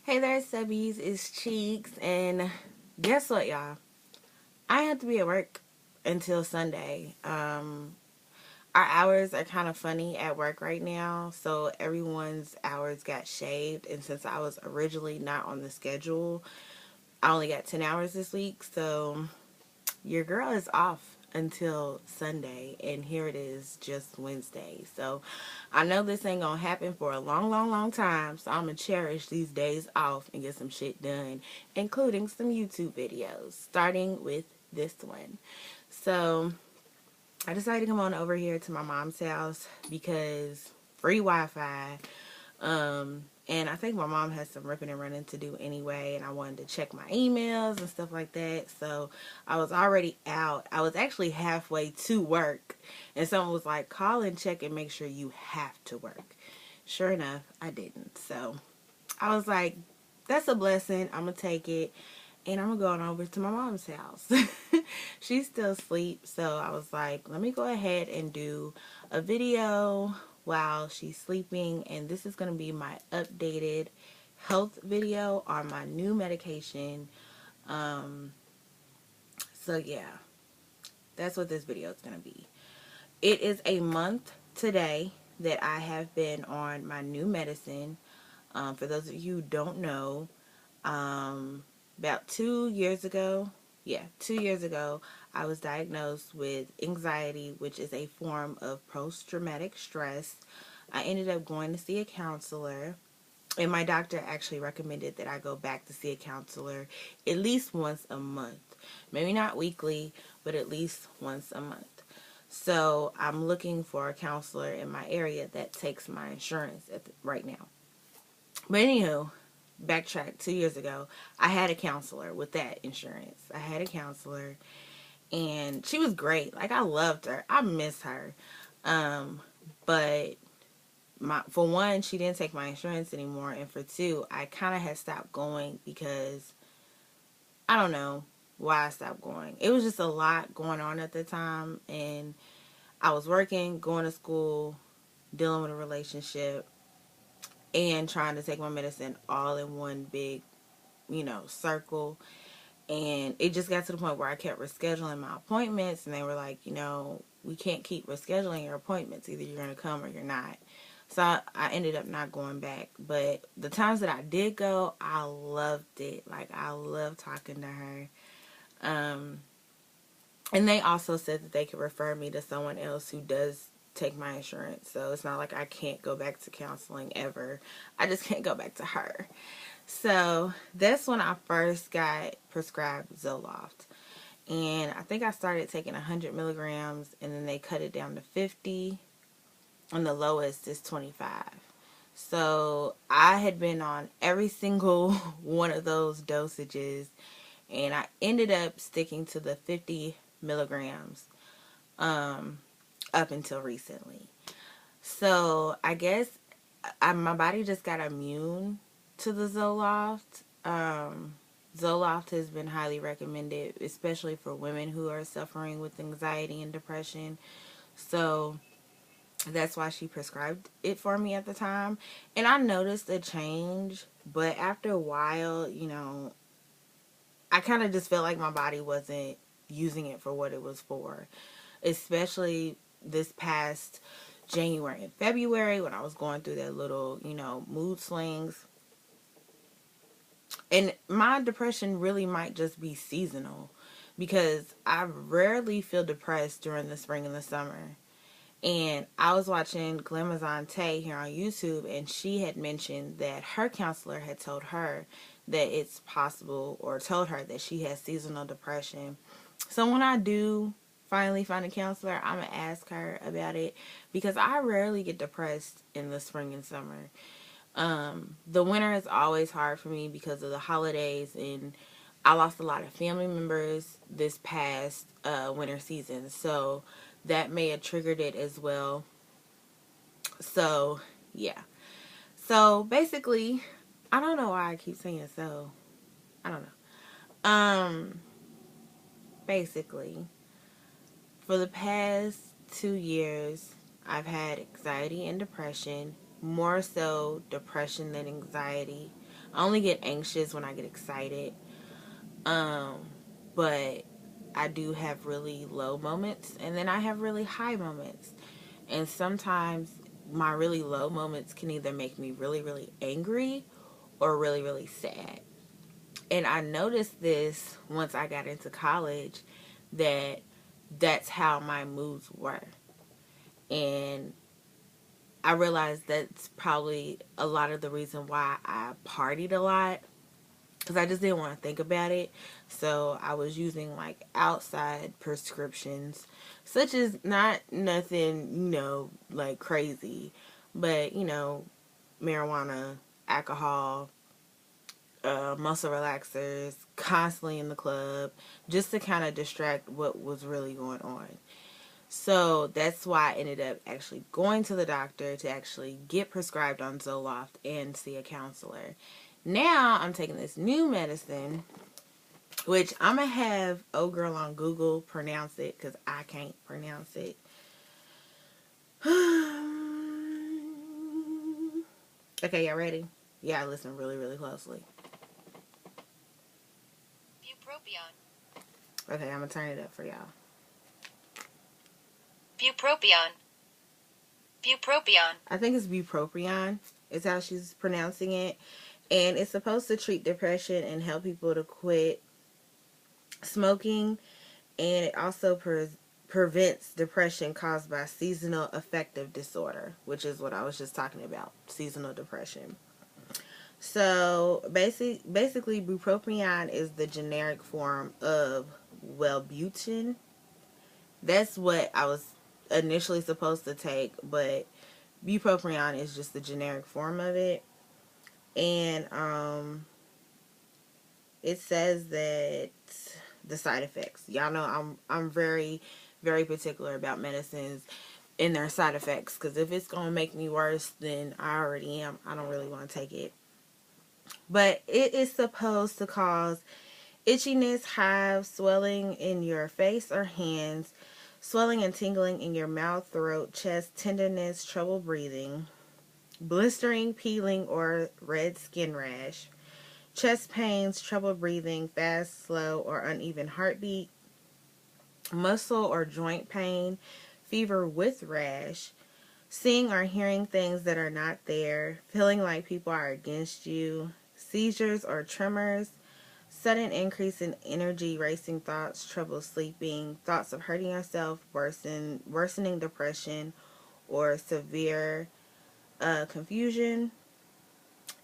Hey there, subbies, it's Cheeks, and guess what, y'all? I have to be at work until Sunday. Our hours are kind of funny at work right now, so everyone's hours got shaved, and since I was originally not on the schedule, I only got 10 hours this week, so your girl is off until Sunday, and here it is, just Wednesday. So I know this ain't gonna happen for a long, long, long time, so I'm gonna cherish these days off and get some shit done, including some YouTube videos, starting with this one. So I decided to come on over here to my mom's house because free Wi-Fi. And I think my mom has some ripping and running to do anyway, and I wanted to check my emails and stuff like that. So I was already out. I was actually halfway to work, and someone was like, call and check and make sure you have to work. Sure enough, I didn't. So I was like, that's a blessing. I'm going to take it. And I'm going to go on over to my mom's house. She's still asleep. So I was like, let me go ahead and do a video while she's sleeping. And this is going to be my updated health video on my new medication. So yeah, that's what this video is going to be. It is a month today that I have been on my new medicine. For those of you who don't know, about 2 years ago, 2 years ago, I was diagnosed with anxiety, which is a form of post-traumatic stress. I ended up going to see a counselor, and my doctor actually recommended that I go back to see a counselor at least once a month. Maybe not weekly, but at least once a month. So I'm looking for a counselor in my area that takes my insurance right now. But anywho, backtrack 2 years ago, I had a counselor with that insurance. I had a counselor, and she was great. Like, I loved her. I miss her. But for one, she didn't take my insurance anymore, and for two, I kind of had stopped going because I don't know why I stopped going. It was just a lot going on at the time, and I was working, going to school, dealing with a relationship, and trying to take my medicine all in one big, circle. And it just got to the point where I kept rescheduling my appointments, and they were like, we can't keep rescheduling your appointments. Either you're going to come or you're not. So I ended up not going back. But the times that I did go, I loved it. Like, I loved talking to her. And they also said that they could refer me to someone else who does take my insurance. So it's not like I can't go back to counseling ever. I just can't go back to her. So that's when I first got prescribed Zoloft. And I think I started taking 100 milligrams, and then they cut it down to 50. And the lowest is 25. So I had been on every single one of those dosages, and I ended up sticking to the 50 milligrams up until recently. So I guess my body just got immune to the Zoloft. Zoloft has been highly recommended, especially for women who are suffering with anxiety and depression. So that's why she prescribed it for me at the time. And I noticed a change, but after a while, I kind of just felt like my body wasn't using it for what it was for. Especially this past January and February when I was going through that little, mood swings. And my depression really might just be seasonal because I rarely feel depressed during the spring and the summer. And I was watching Glamazon Tay here on YouTube, and she had mentioned that her counselor had told her that it's possible, or told her that she has seasonal depression. So when I do finally find a counselor, I'm going to ask her about it because I rarely get depressed in the spring and summer. The winter is always hard for me because of the holidays, and I lost a lot of family members this past winter season, so that may have triggered it as well. So yeah, so basically, I don't know why I keep saying so. I don't know. Basically, for the past 2 years, I've had anxiety and depression, more so depression than anxiety. I only get anxious when I get excited. But I do have really low moments, and then I have really high moments. And sometimes my really low moments can either make me really, really angry or really, really sad. And I noticed this once I got into college, that that's how my moods were. And I realized that's probably a lot of the reason why I partied a lot, because I just didn't want to think about it. So I was using like outside prescriptions, such as not nothing, like crazy, but marijuana, alcohol, muscle relaxers, constantly in the club, just to kind of distract what was really going on. So that's why I ended up actually going to the doctor to actually get prescribed on Zoloft and see a counselor. Now I'm taking this new medicine, which I'm going to have old girl on Google pronounce it, because I can't pronounce it. Okay, y'all ready? Yeah, listen really, really closely. Bupropion. Okay, I'm going to turn it up for y'all. Bupropion. Bupropion. I think it's Bupropion is how she's pronouncing it. And it's supposed to treat depression and help people to quit smoking. And it also prevents depression caused by seasonal affective disorder, which is what I was just talking about, seasonal depression. So basically Bupropion is the generic form of Wellbutrin. That's what I was initially supposed to take, but Bupropion is just the generic form of it. And it says that the side effects. Y'all know I'm very, very particular about medicines and their side effects, because if it's going to make me worse than I already am, I don't really want to take it. But it is supposed to cause itchiness, hives, swelling in your face or hands, swelling and tingling in your mouth, throat, chest, tenderness, trouble breathing, blistering, peeling, or red skin rash, chest pains, trouble breathing, fast, slow, or uneven heartbeat, muscle or joint pain, fever with rash, seeing or hearing things that are not there, feeling like people are against you, seizures or tremors, sudden increase in energy, racing thoughts, trouble sleeping, thoughts of hurting yourself, worsening depression, or severe confusion.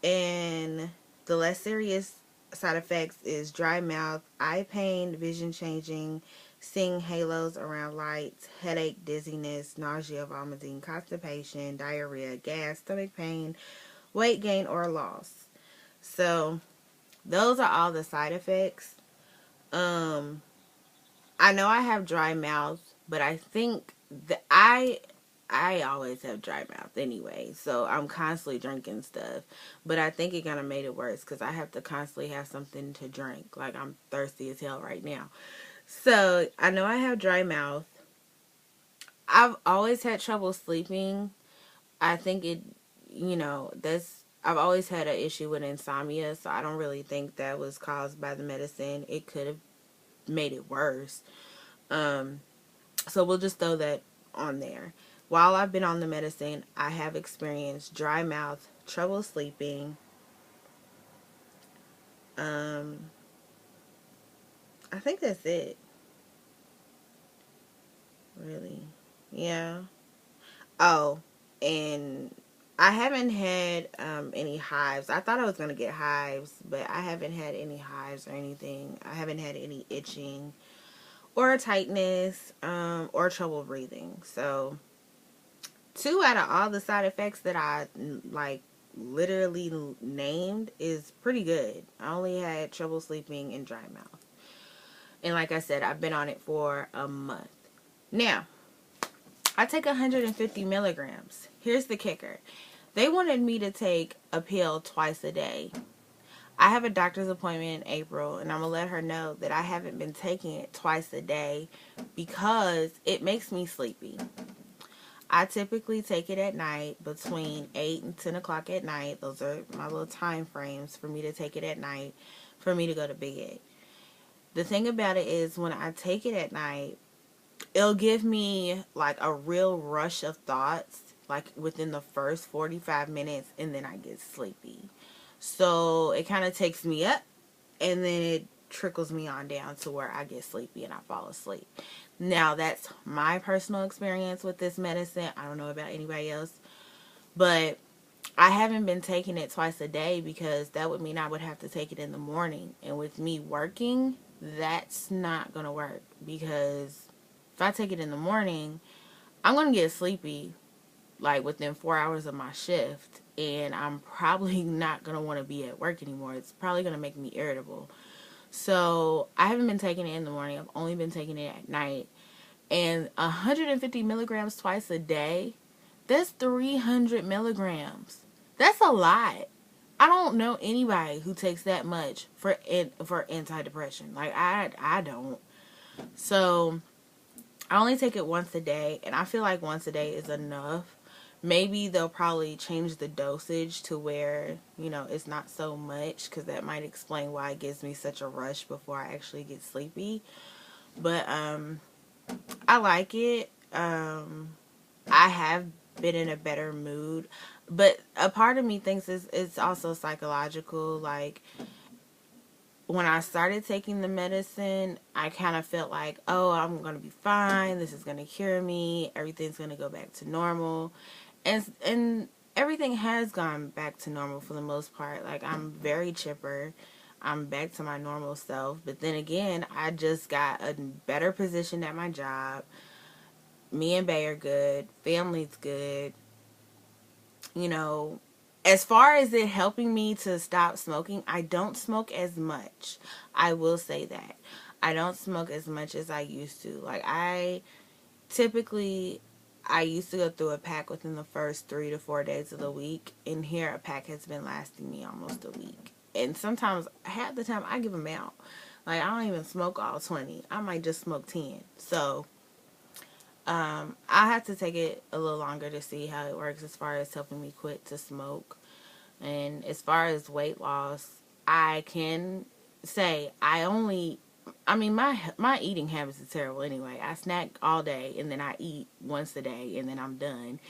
And the less serious side effects is dry mouth, eye pain, vision changing, seeing halos around lights, headache, dizziness, nausea, vomiting, constipation, diarrhea, gas, stomach pain, weight gain or loss. So those are all the side effects. I know I have dry mouth, but I think that I always have dry mouth anyway, so I'm constantly drinking stuff. But I think it kind of made it worse because I have to constantly have something to drink. Like, I'm thirsty as hell right now. So I know I have dry mouth. I've always had trouble sleeping. I think I've always had an issue with insomnia, so I don't really think that was caused by the medicine. It could have made it worse. So we'll just throw that on there. While I've been on the medicine, I have experienced dry mouth, trouble sleeping. I think that's it. Really. Yeah. Oh, and I haven't had any hives. I thought I was going to get hives, but I haven't had any hives or anything. I haven't had any itching or tightness or trouble breathing. So 2 out of all the side effects that I literally named is pretty good. I only had trouble sleeping and dry mouth. And like I said, I've been on it for a month. Now, I take 150 milligrams. Here's the kicker. They wanted me to take a pill twice a day. I have a doctor's appointment in April, and I'm going to let her know that I haven't been taking it twice a day because it makes me sleepy. I typically take it at night between 8 and 10 o'clock at night. Those are my little time frames for me to take it at night for me to go to bed. The thing about it is when I take it at night, it'll give me like a real rush of thoughts like within the first 45 minutes, and then I get sleepy. So it kind of takes me up, and then it trickles me on down to where I get sleepy and I fall asleep. Now, that's my personal experience with this medicine. I don't know about anybody else, but I haven't been taking it twice a day because that would mean I would have to take it in the morning. And with me working, that's not going to work, because if I take it in the morning, I'm going to get sleepy like within 4 hours of my shift, and I'm probably not going to want to be at work anymore. It's probably going to make me irritable. So I haven't been taking it in the morning. I've only been taking it at night. And 150 milligrams twice a day, that's 300 milligrams. That's a lot. I don't know anybody who takes that much for antidepressant. Like, I don't. So I only take it once a day, and I feel like once a day is enough. Maybe they'll probably change the dosage to where, you know, it's not so much, because that might explain why it gives me such a rush before I actually get sleepy. But I like it. I have been in a better mood, but a part of me thinks it's also psychological. Like, when I started taking the medicine, I kind of felt like, oh, I'm going to be fine. This is going to cure me. Everything's going to go back to normal. And everything has gone back to normal for the most part. Like, I'm very chipper. I'm back to my normal self. But then again, I just got a better position at my job. Me and Bay are good. Family's good. You know, as far as it helping me to stop smoking, I don't smoke as much. I will say that. I don't smoke as much as I used to. Like, I used to go through a pack within the first 3 to 4 days of the week. And here, a pack has been lasting me almost a week. And sometimes, half the time, I give them out. Like, I don't even smoke all 20. I might just smoke 10. So I have to take it a little longer to see how it works as far as helping me quit to smoke. And as far as weight loss, I can say my eating habits are terrible anyway. I snack all day, and then I eat once a day, and then I'm done.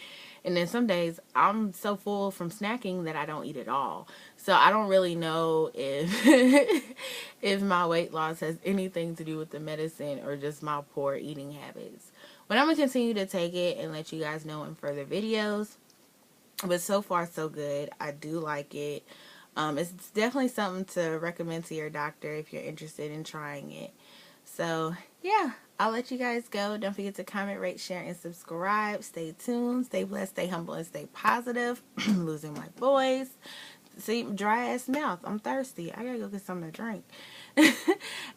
And then some days I'm so full from snacking that I don't eat at all. So I don't really know if if my weight loss has anything to do with the medicine or just my poor eating habits. But I'm going to continue to take it and let you guys know in further videos. But so far, so good. I do like it. It's definitely something to recommend to your doctor if you're interested in trying it. So, yeah, I'll let you guys go. Don't forget to comment, rate, share, and subscribe. Stay tuned. Stay blessed, stay humble, and stay positive. I'm losing my voice. See, dry ass mouth. I'm thirsty. I gotta go get something to drink.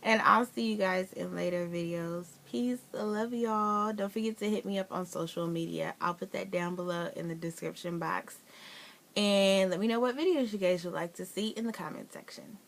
And I'll see you guys in later videos. Peace. I love y'all. Don't forget to hit me up on social media. I'll put that down below in the description box. And let me know what videos you guys would like to see in the comment section.